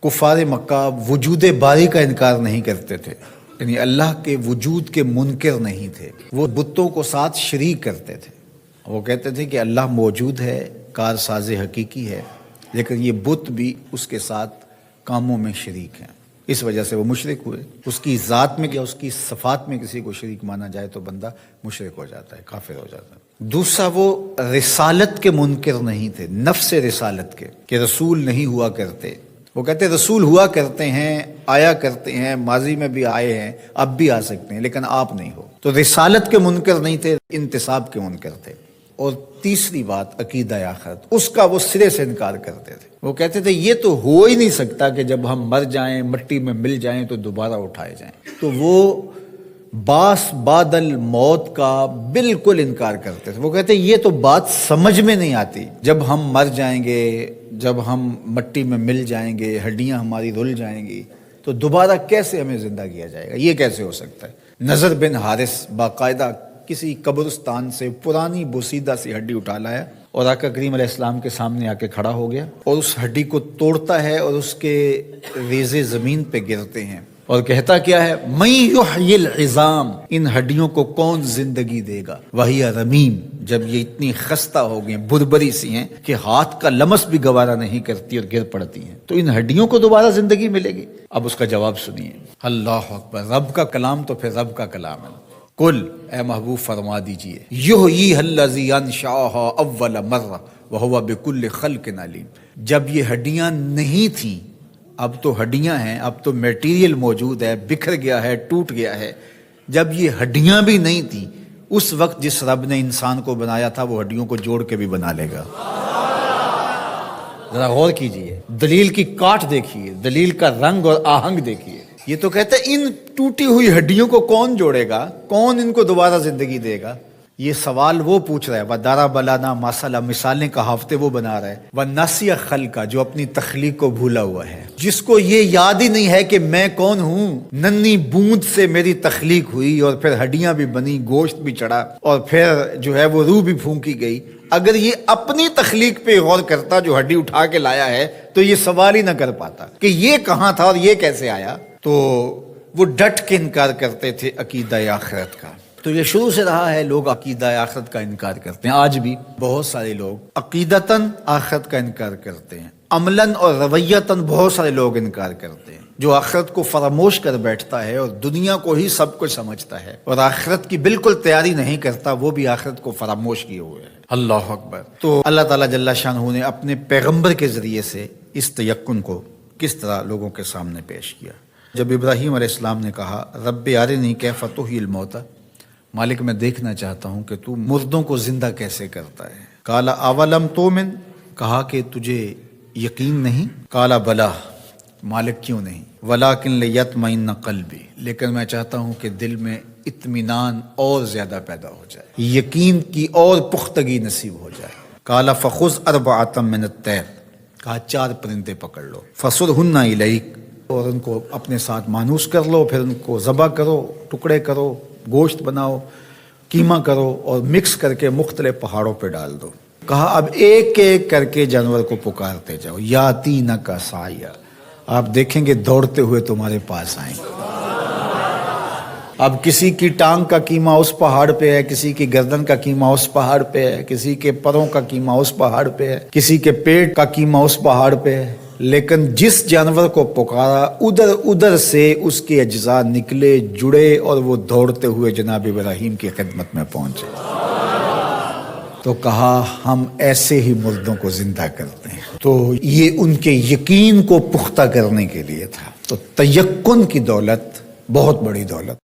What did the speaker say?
کفار مکہ وجود باری کا انکار نہیں کرتے تھے، یعنی اللہ کے وجود کے منکر نہیں تھے، وہ بتوں کو ساتھ شریک کرتے تھے۔ وہ کہتے تھے کہ اللہ موجود ہے، کار ساز حقیقی ہے، لیکن یہ بت بھی اس کے ساتھ کاموں میں شریک ہیں۔ اس وجہ سے وہ مشرک ہوئے۔ اس کی ذات میں یا اس کی صفات میں کسی کو شریک مانا جائے تو بندہ مشرک ہو جاتا ہے، کافر ہو جاتا ہے۔ دوسرا، وہ رسالت کے منکر نہیں تھے، نفس رسالت کے، کہ رسول نہیں ہوا کرتے۔ وہ کہتے رسول ہوا کرتے ہیں، آیا کرتے ہیں، ماضی میں بھی آئے ہیں، اب بھی آ سکتے ہیں، لیکن آپ نہیں ہو۔ تو رسالت کے منکر نہیں تھے، انتساب کے منکر تھے۔ اور تیسری بات، عقیدہ آخرت، اس کا وہ سرے سے انکار کرتے تھے۔ وہ کہتے تھے یہ تو ہو ہی نہیں سکتا کہ جب ہم مر جائیں، مٹی میں مل جائیں تو دوبارہ اٹھائے جائیں۔ تو وہ باس بعد الموت کا بالکل انکار کرتے تھے۔ وہ کہتے ہیں یہ تو بات سمجھ میں نہیں آتی، جب ہم مر جائیں گے، جب ہم مٹی میں مل جائیں گے، ہڈیاں ہماری رل جائیں گی، تو دوبارہ کیسے ہمیں زندہ کیا جائے گا؟ یہ کیسے ہو سکتا ہے؟ نضر بن حارث باقاعدہ کسی قبرستان سے پرانی بوسیدہ سی ہڈی اٹھا لایا اور آقا کریم علیہ السلام کے سامنے آ کے کھڑا ہو گیا اور اس ہڈی کو توڑتا ہے اور اس کے ریزے زمین پہ گرتے ہیں اور کہتا کیا ہے، مَن یحیی العظام، ان ہڈیوں کو کون زندگی دے گا، وہی رمیم، جب یہ اتنی خستہ ہو گئی، بربری سی ہیں کہ ہاتھ کا لمس بھی گوارا نہیں کرتی اور گر پڑتی ہیں، تو ان ہڈیوں کو دوبارہ زندگی ملے گی؟ اب اس کا جواب سنیے۔ اللہ اکبر، رب کا کلام تو پھر رب کا کلام ہے۔ کل، اے محبوب فرما دیجئے، یحییھا الذی انشأھا اول مرہ وہو بکل خلق علیم، جب یہ ہڈیاں نہیں تھیں، اب تو ہڈیاں ہیں، اب تو میٹیریل موجود ہے، بکھر گیا ہے، ٹوٹ گیا ہے، جب یہ ہڈیاں بھی نہیں تھیں، اس وقت جس رب نے انسان کو بنایا تھا وہ ہڈیوں کو جوڑ کے بھی بنا لے گا۔ ذرا غور کیجئے، دلیل کی کاٹ دیکھیے، دلیل کا رنگ اور آہنگ دیکھیے۔ یہ تو کہتا ہے ان ٹوٹی ہوئی ہڈیوں کو کون جوڑے گا، کون ان کو دوبارہ زندگی دے گا؟ یہ سوال وہ پوچھ رہا ہے، وَضَرَبَ لَنَا مَثَلًا، مثالیں کہاوتیں وہ بنا رہا ہے، وَنَسِیَ خَلْقَ، جو اپنی تخلیق کو بھولا ہوا ہے، جس کو یہ یاد ہی نہیں ہے کہ میں کون ہوں۔ ننھی بوند سے میری تخلیق ہوئی اور پھر ہڈیاں بھی بنی، گوشت بھی چڑھا اور پھر جو ہے وہ روح بھی پھونکی گئی۔ اگر یہ اپنی تخلیق پہ غور کرتا جو ہڈی اٹھا کے لایا ہے تو یہ سوال ہی نہ کر پاتا کہ یہ کہاں تھا اور یہ کیسے آیا۔ تو وہ ڈٹ کے انکار کرتے تھے عقیدہ آخرت کا۔ تو یہ شروع سے رہا ہے، لوگ عقیدہ آخرت کا انکار کرتے ہیں۔ آج بھی بہت سارے لوگ عقیدتاً آخرت کا انکار کرتے ہیں، عملاً اور رویتاً بہت سارے لوگ انکار کرتے ہیں۔ جو آخرت کو فراموش کر بیٹھتا ہے اور دنیا کو ہی سب کچھ سمجھتا ہے اور آخرت کی بالکل تیاری نہیں کرتا، وہ بھی آخرت کو فراموش کیے ہوئے ہے۔ اللہ اکبر۔ تو اللہ تعالیٰ جل شانہ نے اپنے پیغمبر کے ذریعے سے اس تیقن کو کس طرح لوگوں کے سامنے پیش کیا۔ جب ابراہیم علیہ السلام نے کہا، رب ارنی کیف تحیی الموتیٰ، مالک میں دیکھنا چاہتا ہوں کہ تو مردوں کو زندہ کیسے کرتا ہے۔ قال اولم تؤمن، کہا کہ تجھے یقین نہیں؟ قال بلا، مالک کیوں نہیں؟ ولکن لیطمئن قلبی، لیکن میں چاہتا ہوں کہ دل میں اطمینان اور زیادہ پیدا ہو جائے، یقین کی اور پختگی نصیب ہو جائے۔ قال فخذ اربعۃ من الطیر، کہا 4 پرندے پکڑ لو، فصرہن الیک، اور ان کو اپنے ساتھ مانوس کر لو، پھر ان کو ذبح کرو، ٹکڑے کرو، گوشت بناؤ، قیمہ کرو اور مکس کر کے مختلف پہاڑوں پہ ڈال دو۔ کہا اب ایک ایک کر کے جانور کو پکارتے جاؤ، یاتینک سعیا، آپ دیکھیں گے دوڑتے ہوئے تمہارے پاس آئیں گے۔ اب کسی کی ٹانگ کا قیمہ اس پہاڑ پہ ہے، کسی کی گردن کا قیمہ اس پہاڑ پہ ہے، کسی کے پروں کا قیمہ اس پہاڑ پہ ہے، کسی کے پیٹ کا قیمہ اس پہاڑ پہ ہے، لیکن جس جانور کو پکارا ادھر ادھر سے اس کے اجزاء نکلے، جڑے اور وہ دوڑتے ہوئے جناب ابراہیم کی خدمت میں پہنچے۔ تو کہا ہم ایسے ہی مردوں کو زندہ کرتے ہیں۔ تو یہ ان کے یقین کو پختہ کرنے کے لیے تھا۔ تو تیقن کی دولت بہت بڑی دولت۔